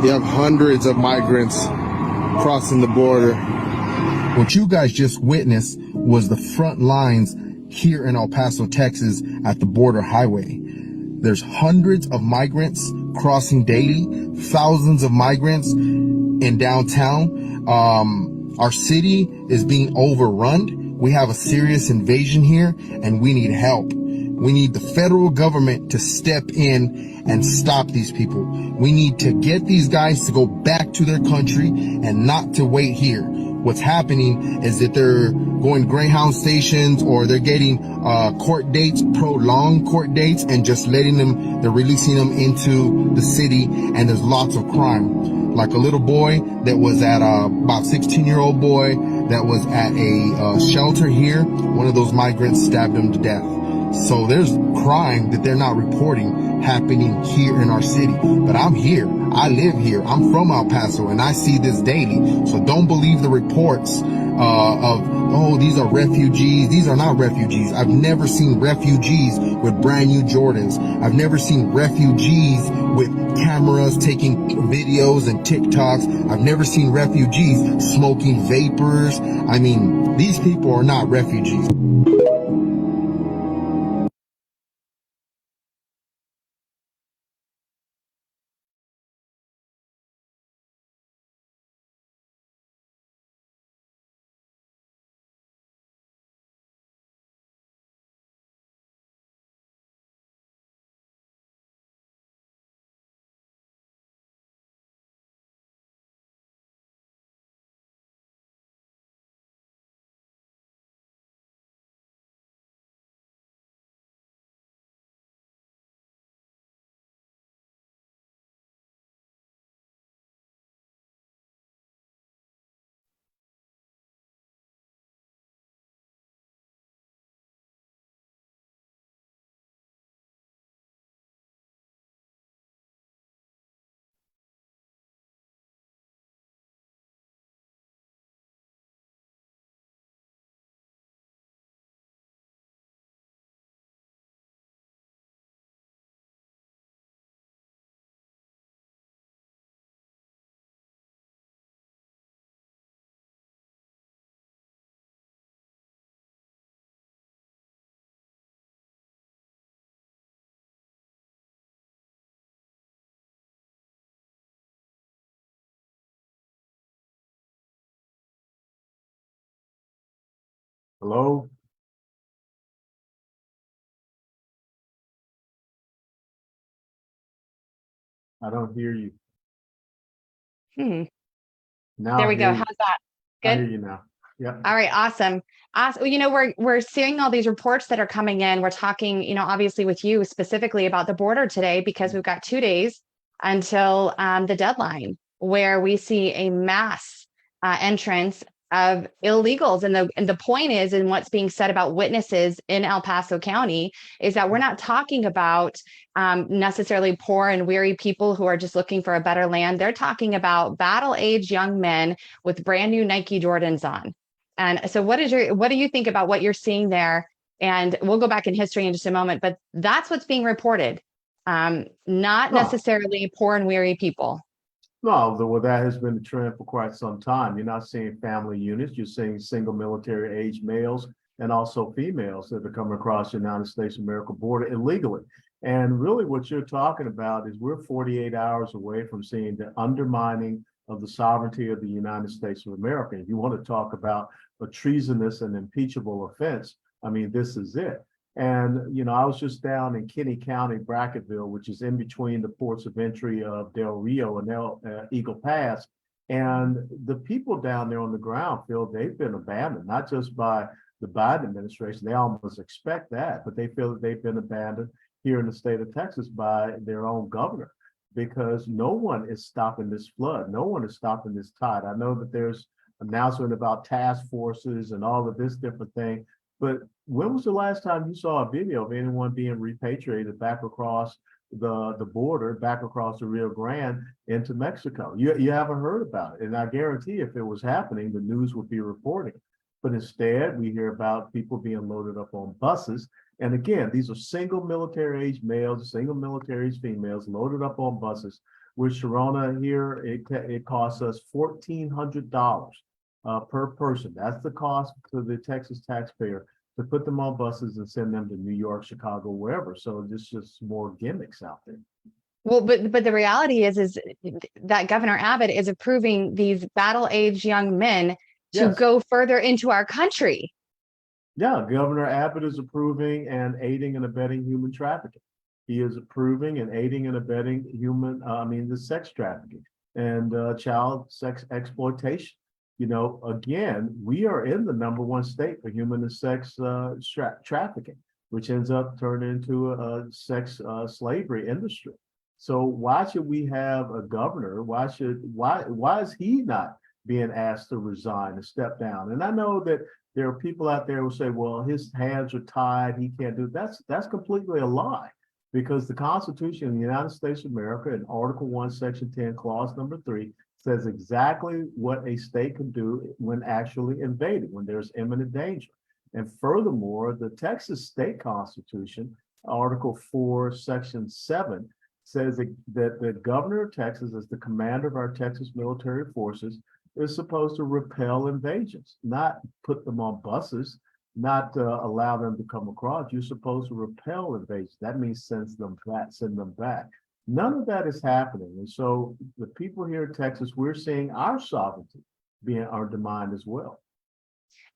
You have hundreds of migrants crossing the border. What you guys just witnessed was the front lines here in El Paso, Texas at the border highway. There's hundreds of migrants crossing daily, thousands of migrants in downtown. Our city is being overrun. We have a serious invasion here and we need help. We need the federal government to step in and stop these people. We need to get these guys to go back to their country and not to wait here. What's happening is that they're going to Greyhound stations or they're getting court dates, prolonged court dates, and just letting them, they're releasing them into the city, and there's lots of crime. Like a little boy that was at about 16-year-old boy that was at a shelter here. One of those migrants stabbed him to death. So there's crime that they're not reporting happening here in our city. But I'm here. I live here. I'm from El Paso and I see this daily. So don't believe the reports oh, these are refugees. These are not refugees. I've never seen refugees with brand new Jordans. I've never seen refugees with cameras taking videos and TikToks. I've never seen refugees smoking vapors. I mean, these people are not refugees. Hello? I don't hear you. Now There I we hear go. you. How's that? I hear Good. you now. Yeah. All right. Awesome. Awesome. Well, we're seeing all these reports that are coming in. We're talking, obviously with you specifically about the border today because we've got 2 days until the deadline where we see a mass entrance of illegals. And the point is, and what's being said about witnesses in El Paso County is that we're not talking about necessarily poor and weary people who are just looking for a better land. They're talking about battle-age young men with brand new Nike Jordans on. And so what do you think about what you're seeing there? And we'll go back in history in just a moment, but that's what's being reported. Not No, necessarily poor and weary people. no, well, that has been the trend for quite some time. You're not seeing family units, you're seeing single military age males and also females that are coming across the United States of America border illegally. And really what you're talking about is we're 48 hours away from seeing the undermining of the sovereignty of the United States of America. If you want to talk about a treasonous and impeachable offense, I mean, this is it. And, I was just down in Kinney County, Brackettville, which is in between the ports of entry of Del Rio and Eagle Pass. And the people down there on the ground feel they've been abandoned, not just by the Biden administration. They almost expect that, but they feel that they've been abandoned here in the state of Texas by their own governor, because no one is stopping this flood. No one is stopping this tide. I know that there's announcement about task forces and all of this different thing, but when was the last time you saw a video of anyone being repatriated back across the border, back across the Rio Grande into Mexico? You haven't heard about it. And I guarantee if it was happening, the news would be reporting. But instead, we hear about people being loaded up on buses. And again, these are single military age males, single military age females loaded up on buses With Sharona here, it costs us $1,400 per person. That's the cost to the Texas taxpayer to put them on buses and send them to New York, Chicago, wherever. So there's just more gimmicks out there. Well, but the reality is that Governor Abbott is approving these battle-age young men to Yes. go further into our country. Yeah, Governor Abbott is approving and aiding and abetting human trafficking. He is approving and aiding and abetting the sex trafficking and child sex exploitation. You know, again, we are in the #1 state for human and sex trafficking, which ends up turning into a sex slavery industry. So why should we have a governor? Why is he not being asked to resign and step down? And I know that there are people out there who say, well, his hands are tied, he can't do it. That's completely a lie, because the Constitution of the United States of America in Article 1, Section 10, Clause number 3 says exactly what a state can do when actually invading, when there's imminent danger. And furthermore, the Texas State Constitution, Article 4, Section 7, says that the governor of Texas, as the commander of our Texas military forces, is supposed to repel invasions, not put them on buses, not allow them to come across. You're supposed to repel invasions. That means send them back. None of that is happening. And so the people here in Texas, we're seeing our sovereignty being undermined as well.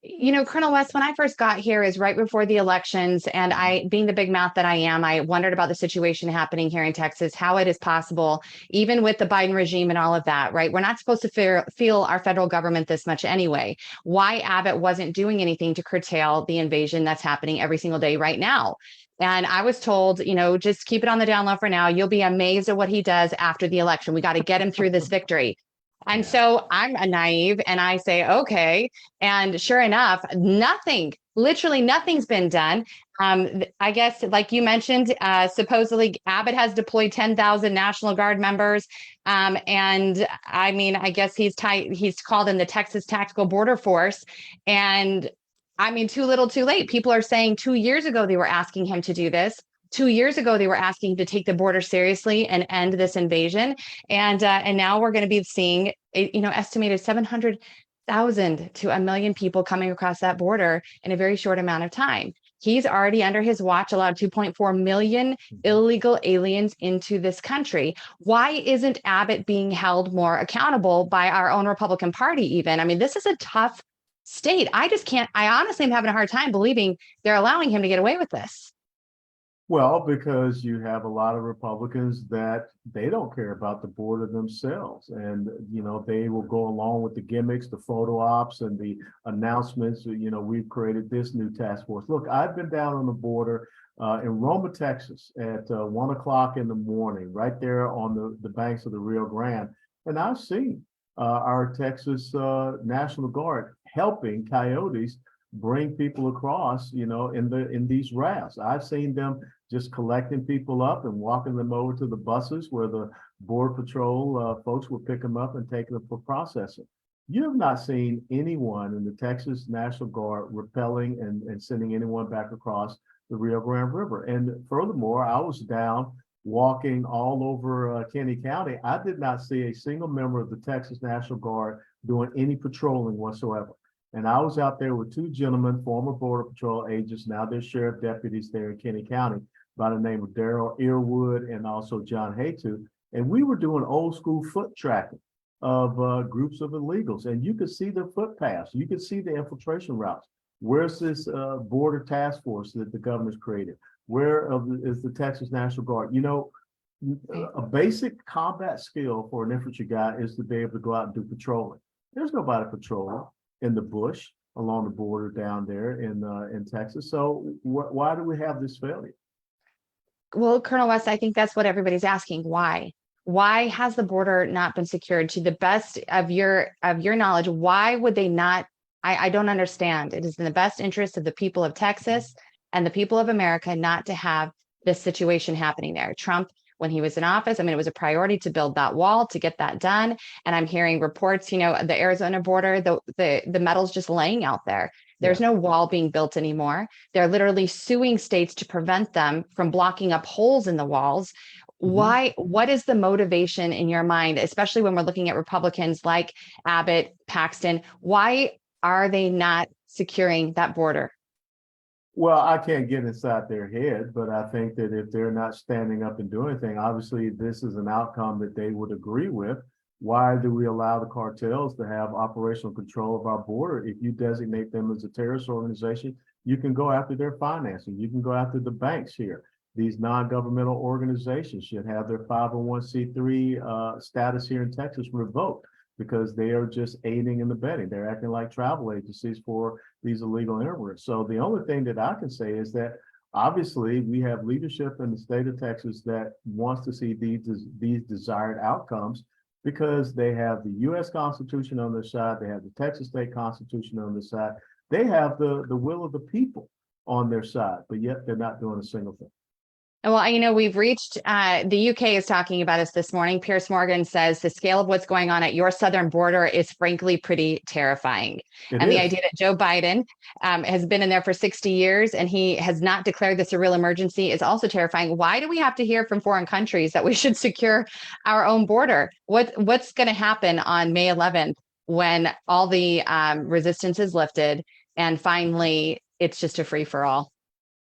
You know, Colonel West, when I first got here is right before the elections, and I, being the big mouth that I am, I wondered about the situation happening here in Texas, how it is possible, even with the Biden regime and all of that, right? We're not supposed to feel our federal government this much anyway. Why Abbott wasn't doing anything to curtail the invasion that's happening every single day right now. And I was told, you know, just keep it on the down low for now. You'll be amazed at what he does after the election. We got to get him through this victory. And so I'm a naive and I say, okay. And sure enough, literally nothing's been done. I guess, like you mentioned, supposedly Abbott has deployed 10,000 National Guard members. And I mean, I guess he's called in the Texas Tactical Border Force. And I mean, too little, too late. People are saying 2 years ago, they were asking him to do this. 2 years ago, they were asking to take the border seriously and end this invasion. And now we're going to be seeing, estimated 700,000 to 1 million people coming across that border in a very short amount of time. He's already, under his watch, allowed 2.4 million illegal aliens into this country. Why isn't Abbott being held more accountable by our own Republican Party even? I mean, this is a tough state. I honestly am having a hard time believing they're allowing him to get away with this. Well, because you have a lot of Republicans that they don't care about the border themselves. And, they will go along with the gimmicks, the photo ops and the announcements. We've created this new task force. Look, I've been down on the border in Roma, Texas at 1 o'clock in the morning, right there on the banks of the Rio Grande. And I've seen our Texas National Guard helping coyotes bring people across, in these rafts. I've seen them just collecting people up and walking them over to the buses where the Border Patrol folks will pick them up and take them for processing. You have not seen anyone in the Texas National Guard repelling and sending anyone back across the Rio Grande River. And furthermore, I was down walking all over Kenny County. I did not see a single member of the Texas National Guard doing any patrolling whatsoever. And I was out there with two gentlemen, former Border Patrol agents, now they're sheriff deputies there in Kenny County, by the name of Daryl Earwood and also John Haytu. And we were doing old school foot tracking of groups of illegals. And you could see their footpaths. You could see the infiltration routes. Where's this border task force that the governor's created? Where is the Texas National Guard? A basic combat skill for an infantry guy is to be able to go out and do patrolling. There's nobody patrolling in the bush along the border down there in Texas. So why do we have this failure? Well, Colonel West, I think that's what everybody's asking. Why? Why has the border not been secured? To the best of your knowledge, why would they not? I don't understand. It is in the best interest of the people of Texas and the people of America not to have this situation happening there. Trump, when he was in office, it was a priority to build that wall, to get that done. And I'm hearing reports, the Arizona border, the metal's just laying out there. There's no wall being built anymore. They're literally suing states to prevent them from blocking up holes in the walls. What is the motivation in your mind, especially when we're looking at Republicans like Abbott, Paxton? Why are they not securing that border? Well, I can't get inside their head, but I think that if they're not standing up and doing anything, obviously this is an outcome that they would agree with. Why do we allow the cartels to have operational control of our border? If you designate them as a terrorist organization, you can go after their financing. You can go after the banks here. These non-governmental organizations should have their 501c3 status here in Texas revoked because they are just aiding and abetting. They're acting like travel agencies for these illegal immigrants. So the only thing that I can say is that obviously we have leadership in the state of Texas that wants to see these desired outcomes because they have the U.S. Constitution on their side, they have the Texas state Constitution on their side, they have the will of the people on their side, but yet they're not doing a single thing. Well, we've reached, the UK is talking about us this morning. Piers Morgan says the scale of what's going on at your southern border is frankly pretty terrifying. And the idea that Joe Biden has been in there for 60 years and he has not declared this a real emergency is also terrifying. Why do we have to hear from foreign countries that we should secure our own border? What's going to happen on May 11th when all the resistance is lifted and finally it's just a free for all?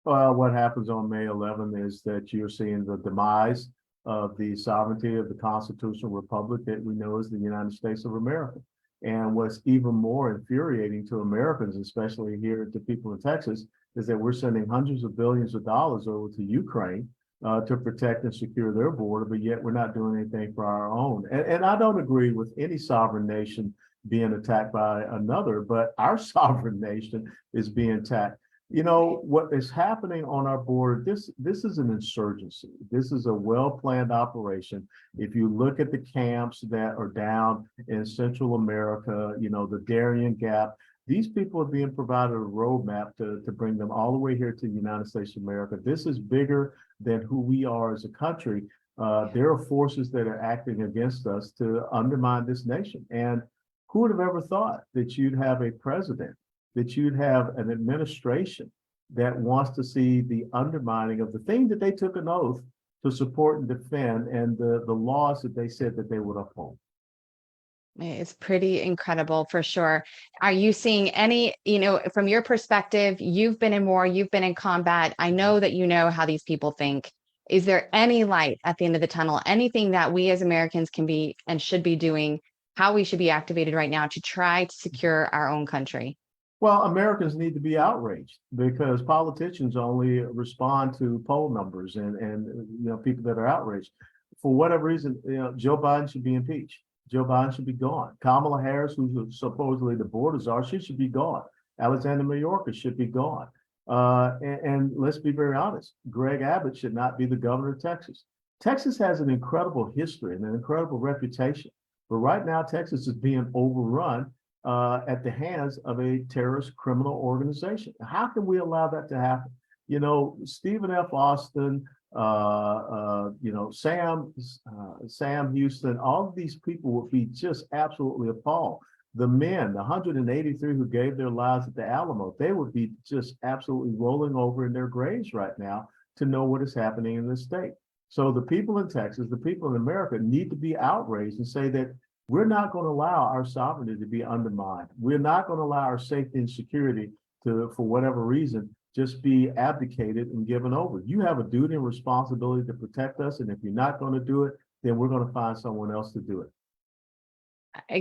Well, what happens on May 11th is that you're seeing the demise of the sovereignty of the constitutional republic that we know as the United States of America. And what's even more infuriating to Americans, especially here to people in Texas, is that we're sending hundreds of billions of dollars over to Ukraine to protect and secure their border, but yet we're not doing anything for our own. And I don't agree with any sovereign nation being attacked by another, but our sovereign nation is being attacked. What is happening on our border, this is an insurgency. This is a well-planned operation. If you look at the camps that are down in Central America, the Darien Gap, these people are being provided a roadmap to bring them all the way here to the United States of America. This is bigger than who we are as a country. There are forces that are acting against us to undermine this nation. And who would have ever thought that you'd have a president, that you'd have an administration that wants to see the undermining of the thing that they took an oath to support and defend and the laws that they said that they would uphold. It's pretty incredible for sure. Are you seeing any, from your perspective, you've been in war, you've been in combat. I know that you know how these people think. Is there any light at the end of the tunnel? Anything that we as Americans can be and should be doing, how we should be activated right now to try to secure our own country? Well, Americans need to be outraged because politicians only respond to poll numbers and people that are outraged. For whatever reason, Joe Biden should be impeached. Joe Biden should be gone. Kamala Harris, who's supposedly the border czar, she should be gone. Alexander Mayorkas should be gone. And let's be very honest, Greg Abbott should not be the governor of Texas. Texas has an incredible history and an incredible reputation, but right now Texas is being overrun at the hands of a terrorist criminal organization. How can we allow that to happen? Stephen F. Austin, Sam Houston, all of these people would be just absolutely appalled. The men, the 183 who gave their lives at the Alamo, they would be just absolutely rolling over in their graves right now to know what is happening in this state. So the people in Texas, the people in America need to be outraged and say that we're not going to allow our sovereignty to be undermined. We're not going to allow our safety and security to, for whatever reason, just be abdicated and given over. You have a duty and responsibility to protect us. And if you're not going to do it, then we're going to find someone else to do it.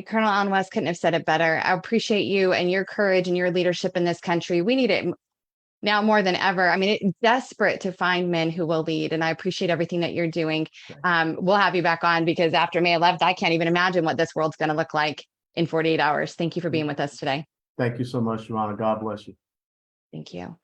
Colonel Allen West couldn't have said it better. I appreciate you and your courage and your leadership in this country. We need it now more than ever. I mean, it's desperate to find men who will lead. And I appreciate everything that you're doing. We'll have you back on because after May 11th, I can't even imagine what this world's going to look like in 48 hours. Thank you for being with us today. Thank you so much, Joanna. God bless you. Thank you.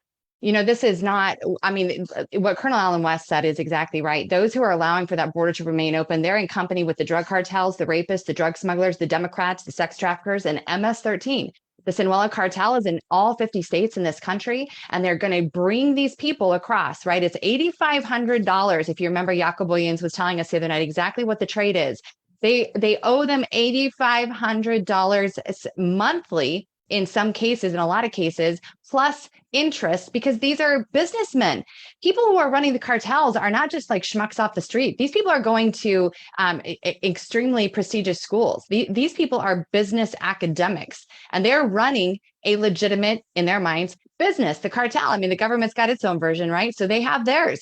This is not, what Colonel Allen West said is exactly right. Those who are allowing for that border to remain open, they're in company with the drug cartels, the rapists, the drug smugglers, the Democrats, the sex traffickers, and MS-13. The Sinaloa cartel is in all 50 states in this country, and they're going to bring these people across, right? It's $8,500. If you remember, Jacob Williams was telling us the other night exactly what the trade is. They owe them $8,500 monthly in some cases, in a lot of cases, plus interest, because these are businessmen. People who are running the cartels are not just like schmucks off the street. These people are going to extremely prestigious schools. These people are business academics, and they're running a legitimate, in their minds, business. The cartel, I mean, the government's got its own version, right? So they have theirs.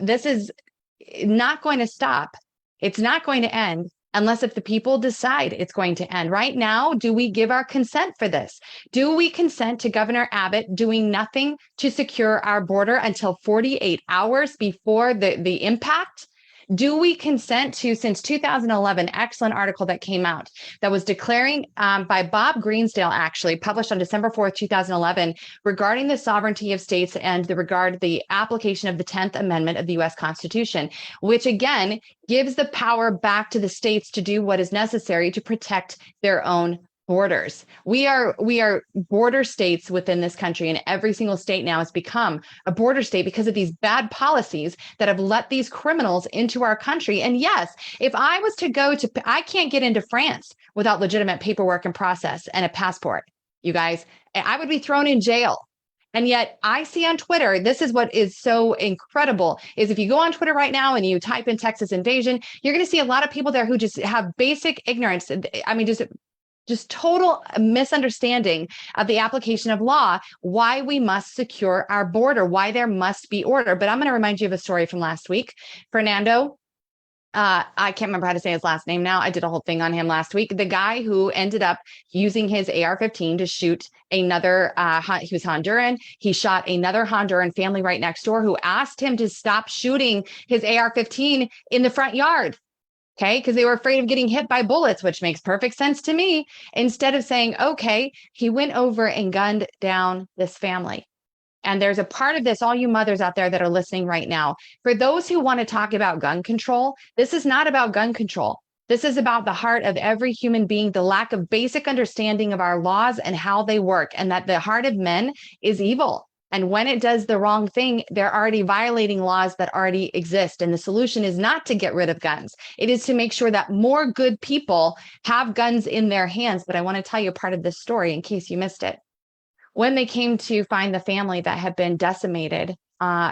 This is not going to stop. It's not going to end unless if the people decide it's going to end. Right now, do we give our consent for this? Do we consent to Governor Abbott doing nothing to secure our border until 48 hours before the impact? Do we consent to, since 2011, excellent article that came out that was declaring by Bob Greensdale, actually published on December 4th, 2011, regarding the sovereignty of states and the application of the 10th Amendment of the US Constitution, which again gives the power back to the states to do what is necessary to protect their own borders. We are border states within this country, and every single state now has become a border state because of these bad policies that have let these criminals into our country. And yes, if I was to I can't get into France without legitimate paperwork and process and a passport, you guys, I would be thrown in jail. And yet I see on Twitter, this is what is so incredible, is if you go on Twitter right now and you type in Texas invasion, you're going to see a lot of people there who just have basic ignorance. I mean, just total misunderstanding of the application of law, why we must secure our border, why there must be order. But I'm going to remind you of a story from last week. Fernando, I can't remember how to say his last name now. I did a whole thing on him last week. The guy who ended up using his AR-15 to shoot another, he was Honduran. He shot another Honduran family right next door who asked him to stop shooting his AR-15 in the front yard. Okay, because they were afraid of getting hit by bullets, which makes perfect sense to me. Instead of saying, okay, he went over and gunned down this family. And there's a part of this, all you mothers out there that are listening right now, for those who want to talk about gun control, this is not about gun control. This is about the heart of every human being, the lack of basic understanding of our laws and how they work, and that the heart of men is evil. And when it does the wrong thing, they're already violating laws that already exist. And the solution is not to get rid of guns. It is to make sure that more good people have guns in their hands. But I want to tell you part of this story in case you missed it. When they came to find the family that had been decimated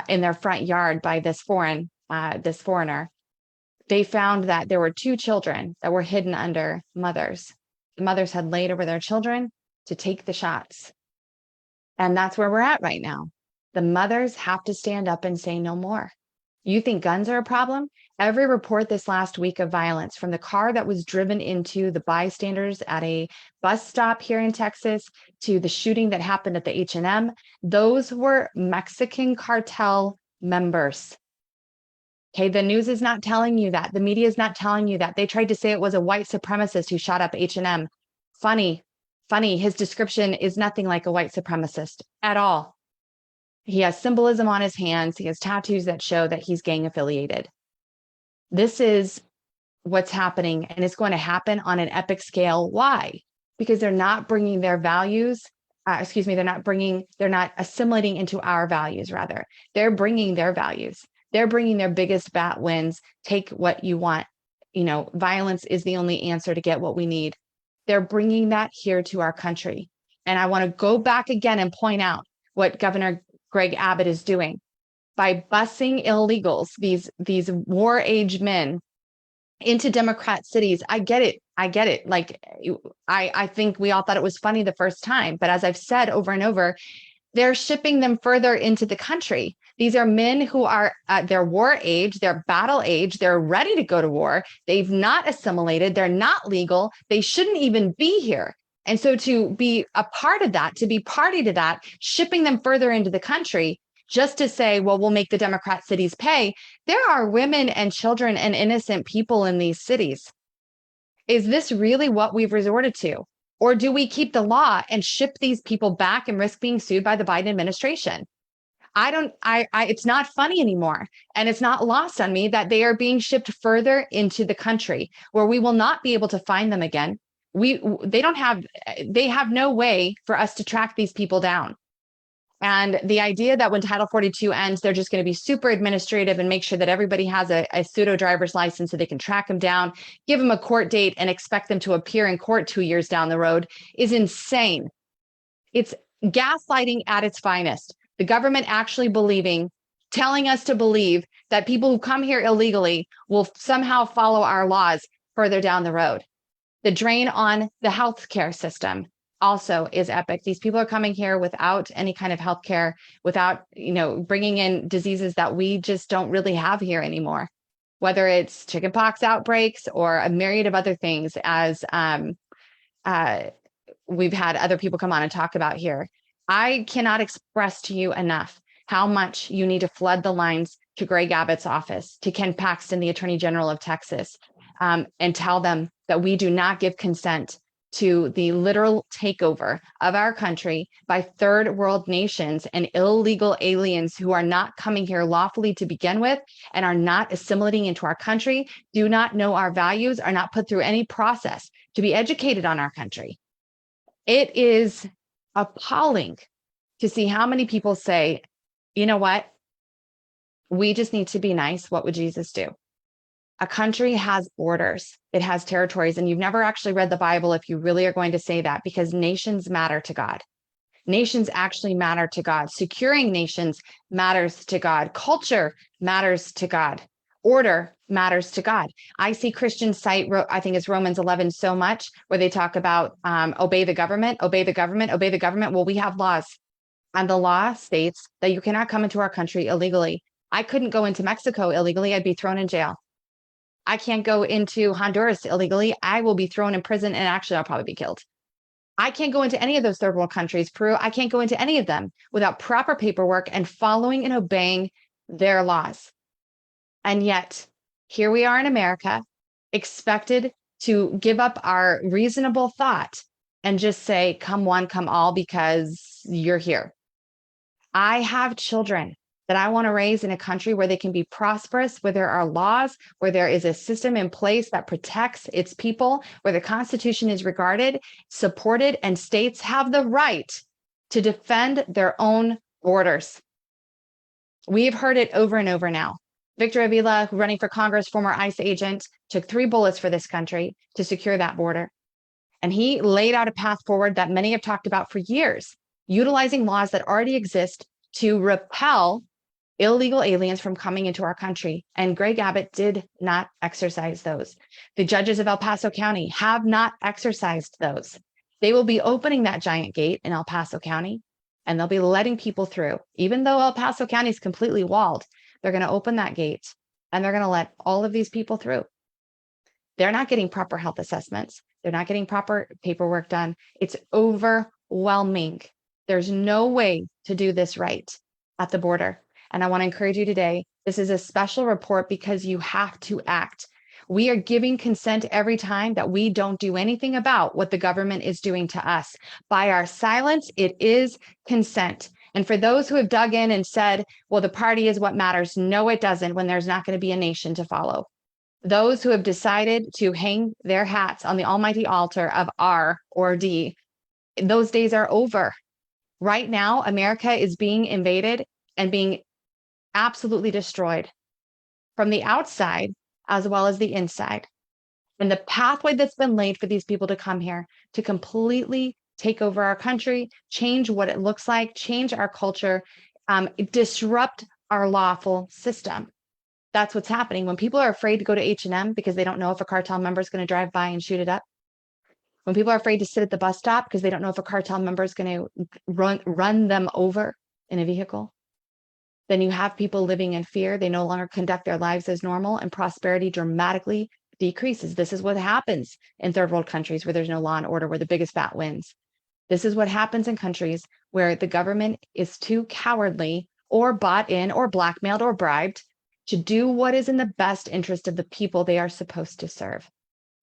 in their front yard by this foreigner, they found that there were 2 children that were hidden under mothers. The mothers had laid over their children to take the shots. And that's where we're at right now. The mothers have to stand up and say no more. You think guns are a problem? Every report this last week of violence, from the car that was driven into the bystanders at a bus stop here in Texas to the shooting that happened at the H&M, those were Mexican cartel members. Okay, the news is not telling you that. The media is not telling you that. They tried to say it was a white supremacist who shot up H&M. Funny, his description is nothing like a white supremacist at all. He has symbolism on his hands. He has tattoos that show that he's gang affiliated. This is what's happening, and it's going to happen on an epic scale. Why? Because they're not bringing their values, they're not assimilating into our values, rather. They're bringing their values. They're bringing their biggest bat wins. Take what you want. Violence is the only answer to get what we need. They're bringing that here to our country. And I want to go back again and point out what Governor Greg Abbott is doing by busing illegals, these war-age men, into Democrat cities. I get it. Like, I think we all thought it was funny the first time, but as I've said over and over, they're shipping them further into the country. These are men who are they're war age, they're battle age, they're ready to go to war. They've not assimilated, they're not legal, they shouldn't even be here. And so to be a part of that, to be party to that, shipping them further into the country just to say, well, we'll make the Democrat cities pay. There are women and children and innocent people in these cities. Is this really what we've resorted to? Or do we keep the law and ship these people back and risk being sued by the Biden administration? It's not funny anymore. And it's not lost on me that they are being shipped further into the country where we will not be able to find them again. They have no way for us to track these people down. And the idea that when Title 42 ends, they're just going to be super administrative and make sure that everybody has a pseudo driver's license so they can track them down, give them a court date and expect them to appear in court 2 years down the road is insane. It's gaslighting at its finest. The government actually telling us to believe that people who come here illegally will somehow follow our laws further down the road. The drain on the healthcare system also is epic. These people are coming here without any kind of healthcare, without, bringing in diseases that we just don't really have here anymore, whether it's chickenpox outbreaks or a myriad of other things, as we've had other people come on and talk about here. I cannot express to you enough how much you need to flood the lines to Greg Abbott's office, to Ken Paxton, the Attorney General of Texas, and tell them that we do not give consent to the literal takeover of our country by third world nations and illegal aliens who are not coming here lawfully to begin with and are not assimilating into our country, do not know our values, are not put through any process to be educated on our country. It is appalling to see how many people say, you know what? We just need to be nice. What would Jesus do? A country has borders, it has territories, and you've never actually read the Bible if you really are going to say that, because nations matter to God. Nations actually matter to God. Securing nations matters to God. Culture matters to God. Order matters to God. I see Christians cite, I think it's Romans 11 so much, where they talk about obey the government, obey the government, obey the government. Well, we have laws, and the law states that you cannot come into our country illegally. I couldn't go into Mexico illegally. I'd be thrown in jail. I can't go into Honduras illegally. I will be thrown in prison, and actually I'll probably be killed. I can't go into any of those third world countries, Peru. I can't go into any of them without proper paperwork and following and obeying their laws. And yet here we are in America, expected to give up our reasonable thought and just say, come one, come all, because you're here. I have children that I want to raise in a country where they can be prosperous, where there are laws, where there is a system in place that protects its people, where the Constitution is regarded, supported, and states have the right to defend their own borders. We've heard it over and over now. Victor Avila, running for Congress, former ICE agent, took 3 bullets for this country to secure that border. And he laid out a path forward that many have talked about for years, utilizing laws that already exist to repel illegal aliens from coming into our country. And Greg Abbott did not exercise those. The judges of El Paso County have not exercised those. They will be opening that giant gate in El Paso County, and they'll be letting people through. Even though El Paso County is completely walled, they're going to open that gate and they're going to let all of these people through. They're not getting proper health assessments. They're not getting proper paperwork done. It's overwhelming. There's no way to do this right at the border. And I want to encourage you today, this is a special report because you have to act. We are giving consent every time that we don't do anything about what the government is doing to us. By our silence, it is consent. And for those who have dug in and said, well, the party is what matters. No, it doesn't, when there's not going to be a nation to follow. Those who have decided to hang their hats on the almighty altar of R or D, those days are over. Right now, America is being invaded and being absolutely destroyed from the outside as well as the inside. And the pathway that's been laid for these people to come here to completely take over our country, change what it looks like, change our culture, disrupt our lawful system. That's what's happening. When people are afraid to go to H&M because they don't know if a cartel member is going to drive by and shoot it up. When people are afraid to sit at the bus stop because they don't know if a cartel member is going to run them over in a vehicle. Then you have people living in fear. They no longer conduct their lives as normal, and prosperity dramatically decreases. This is what happens in third world countries where there's no law and order, where the biggest fat wins. This is what happens in countries where the government is too cowardly or bought in or blackmailed or bribed to do what is in the best interest of the people they are supposed to serve.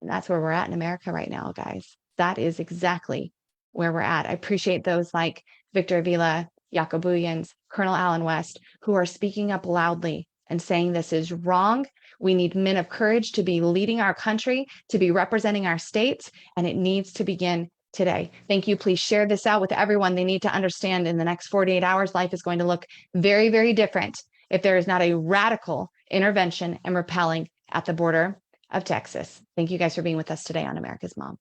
And that's where we're at in America right now, guys. That is exactly where we're at. I appreciate those like Victor Avila, Jacobuyans, Colonel Alan West, who are speaking up loudly and saying this is wrong. We need men of courage to be leading our country, to be representing our states, and it needs to begin today. Thank you. Please share this out with everyone. They need to understand in the next 48 hours, life is going to look very, very different if there is not a radical intervention and repelling at the border of Texas. Thank you guys for being with us today on America's Mom.